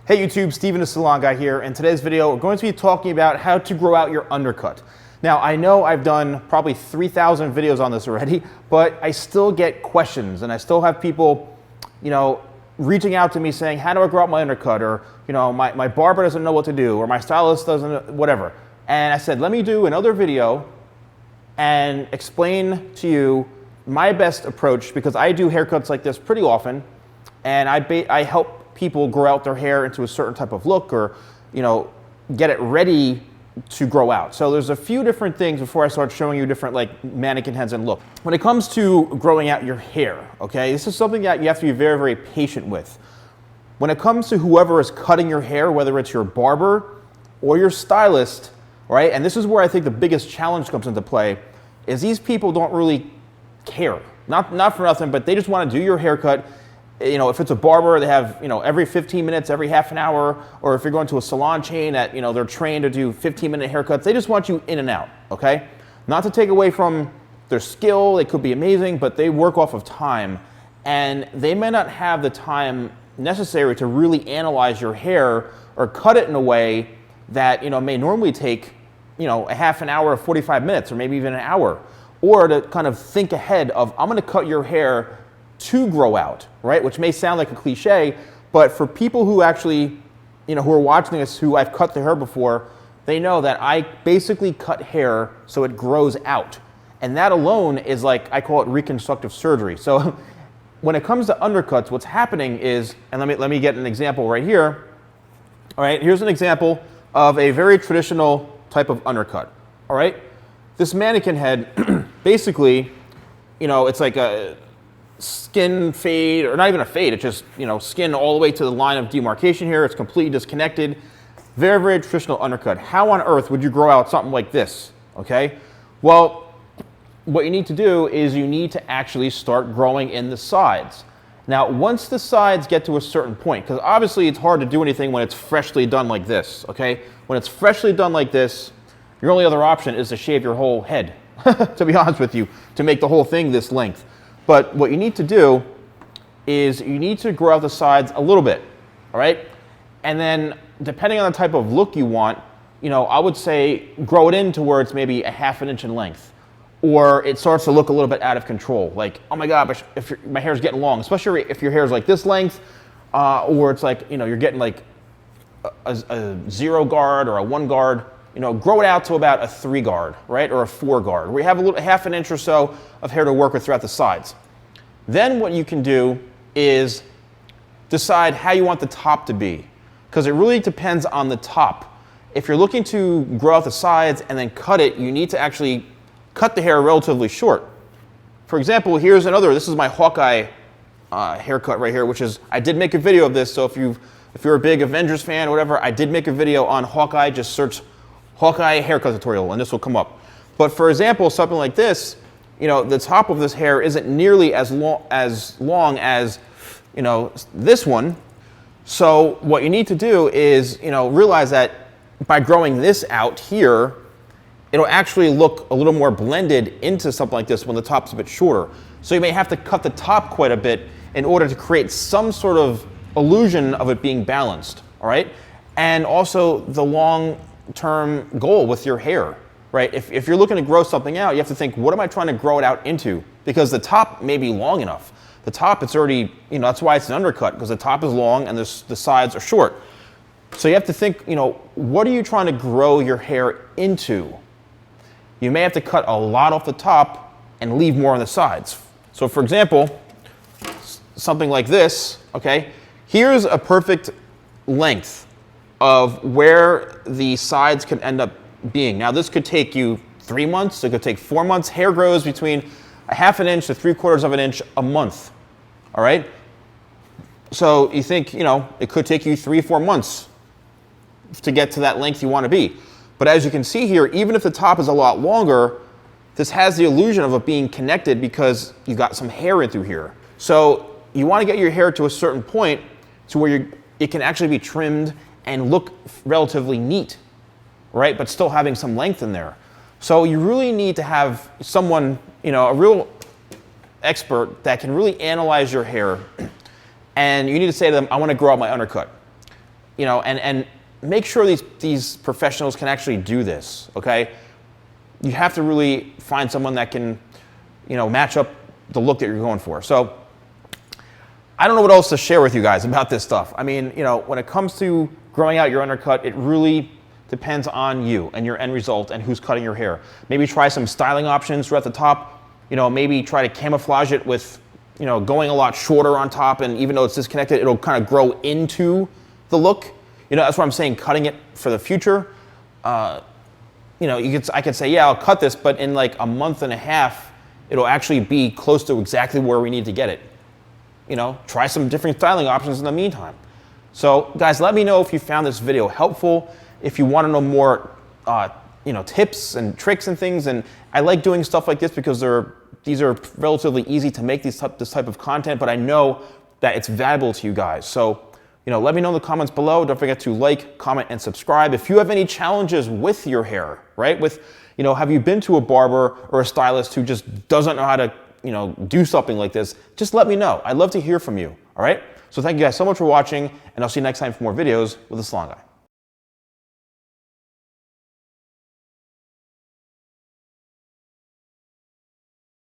Hey YouTube, Steven the Salon Guy here. In today's video, we're going to be talking about how to grow out your undercut. Now, I know I've done probably 3,000 videos on this already, but I still get questions and I still have people, reaching out to me saying, how do I grow out my undercut? Or, my barber doesn't know what to do, or my stylist doesn't, whatever. And I said, let me do another video and explain to you my best approach, because I do haircuts like this pretty often, and I help people grow out their hair into a certain type of look, or get it ready to grow out. So there's a few different things before I start showing you different mannequin heads and look. When it comes to growing out your hair, okay, this is something that you have to be very, very patient with. When it comes to whoever is cutting your hair, whether it's your barber or your stylist, right, and this is where I think the biggest challenge comes into play, is these people don't really care. Not for nothing, but they just want to do your haircut. If it's a barber, they have, every 15 minutes, every half an hour, or if you're going to a salon chain that, they're trained to do 15-minute haircuts, they just want you in and out, okay? Not to take away from their skill, they could be amazing, but they work off of time, and they may not have the time necessary to really analyze your hair or cut it in a way that, may normally take, a half an hour or 45 minutes, or maybe even an hour, or to kind of think ahead of, I'm gonna cut your hair to grow out, right? Which may sound like a cliche, but for people who actually, who are watching this, who I've cut their hair before, they know that I basically cut hair so it grows out. And that alone is I call it reconstructive surgery. So when it comes to undercuts, what's happening is, and let me get an example right here. All right, here's an example of a very traditional type of undercut, all right? This mannequin head, basically, it's like a skin fade, or not even a fade, it's just, skin all the way to the line of demarcation here. It's completely disconnected. Very, very traditional undercut. How on earth would you grow out something like this, okay? Well, what you need to do is you need to actually start growing in the sides. Now, once the sides get to a certain point, because obviously it's hard to do anything when it's freshly done like this, okay? When it's freshly done like this, your only other option is to shave your whole head, to be honest with you, to make the whole thing this length. But what you need to do is you need to grow out the sides a little bit, all right? And then depending on the type of look you want, I would say grow it in towards maybe a half an inch in length. Or it starts to look a little bit out of control. Like, oh my God, if my hair's getting long, especially if your hair's like this length, or it's like, you're getting like a 0 guard or a 1 guard, grow it out to about a 3 guard, right? Or a 4 guard, where you have a half an inch or so of hair to work with throughout the sides. Then what you can do is decide how you want the top to be, because it really depends on the top. If you're looking to grow out the sides and then cut it, you need to actually cut the hair relatively short. For example, here's another, this is my Hawkeye haircut right here, which is, I did make a video of this, so if you're a big Avengers fan or whatever, I did make a video on Hawkeye. Just search Hawkeye haircut tutorial and this will come up. But for example, something like this, the top of this hair isn't nearly as long as this one. So what you need to do is realize that by growing this out here, it'll actually look a little more blended into something like this when the top's a bit shorter. So you may have to cut the top quite a bit in order to create some sort of illusion of it being balanced, all right? And also the long-term goal with your hair, right? If you're looking to grow something out, you have to think, what am I trying to grow it out into? Because the top may be long enough. The top, it's already, that's why it's an undercut, because the top is long and the sides are short. So you have to think, what are you trying to grow your hair into? You may have to cut a lot off the top and leave more on the sides. So for example, something like this, okay? Here's a perfect length of where the sides can end up being. Now this could take you 3 months, it could take 4 months. Hair grows between a half an inch to 3/4 of an inch a month, all right? So you think, it could take you 3-4 months to get to that length you want to be. But as you can see here, even if the top is a lot longer, this has the illusion of it being connected because you've got some hair in through here. So you want to get your hair to a certain point to where it can actually be trimmed and look relatively neat, right? But still having some length in there. So you really need to have someone, a real expert that can really analyze your hair, and you need to say to them, I want to grow out my undercut. you know, and make sure these professionals can actually do this, okay? You have to really find someone that can, you know, match up the look that you're going for. So I don't know what else to share with you guys about this stuff. I mean, you know, when it comes to growing out your undercut, it really depends on you and your end result and who's cutting your hair. Maybe try some styling options right at the top. You know, maybe try to camouflage it with, you know, going a lot shorter on top, and even though it's disconnected, it'll kind of grow into the look. You know, that's what I'm saying, cutting it for the future. You know, I could say, yeah, I'll cut this, but in like a month and a half, it'll actually be close to exactly where we need to get it. You know, try some different styling options in the meantime. So guys, let me know if you found this video helpful. If you want to know more, you know, tips and tricks and things. And I like doing stuff like this because these are relatively easy to make this type of content, but I know that it's valuable to you guys. So, you know, let me know in the comments below. Don't forget to like, comment, and subscribe. If you have any challenges with your hair, right? With, you know, have you been to a barber or a stylist who just doesn't know how to, you know, do something like this? Just let me know. I'd love to hear from you, all right? So thank you guys so much for watching, and I'll see you next time for more videos with the Salon Guy.